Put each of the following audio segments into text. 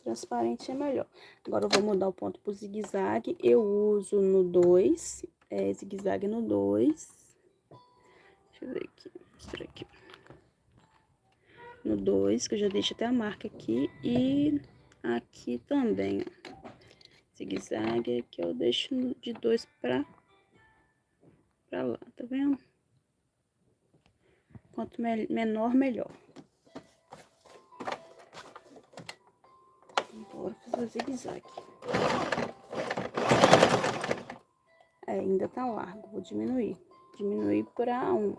transparente é melhor. Agora eu vou mudar o ponto pro zigue-zague. Eu uso no 2, zigue-zague no 2. Deixa eu ver aqui, mostrar aqui. No 2, que eu já deixo até a marca aqui, e aqui também, ó. Zigue-zague, aqui eu deixo de 2 pra lá, tá vendo? Quanto menor, melhor. Agora fazer zigue-zague. Ainda tá largo, vou diminuir. Diminuir pra 1.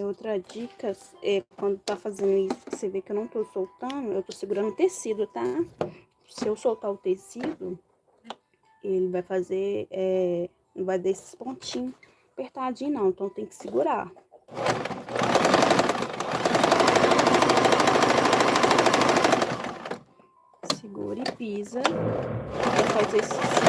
Outra dica é quando tá fazendo isso, que você vê que eu não tô soltando, eu tô segurando o tecido, tá? Se eu soltar o tecido, ele vai fazer, não vai dar esses pontinhos apertadinho não, então tem que segurar. Segura e pisa, vai fazer esses pontinhos.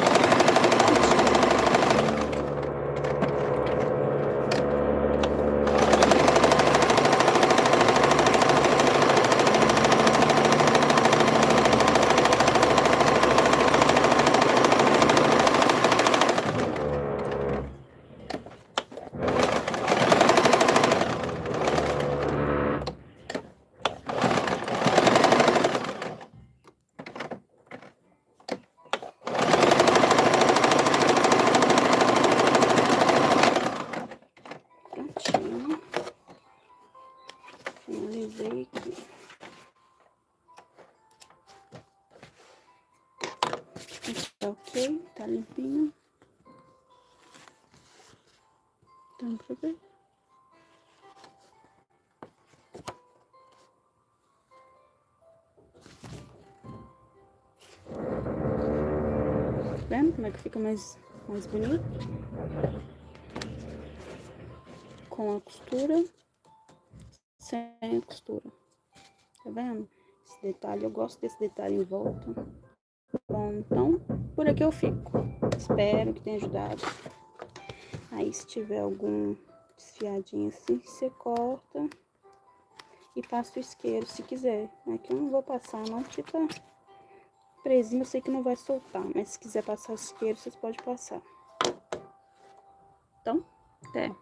Prontinho. Finalizei aqui. Tá ok, tá limpinho. Então, pra ver. Tá vendo como é que fica mais bonito? Com a costura, sem a costura. Tá vendo? Esse detalhe, eu gosto desse detalhe em volta. Bom, então, por aqui eu fico. Espero que tenha ajudado. Aí, se tiver algum desfiadinho assim, você corta e passa o isqueiro, se quiser. Aqui eu não vou passar, não, porque tá presinho, eu sei que não vai soltar. Mas se quiser passar o isqueiro, vocês podem passar. Então, até.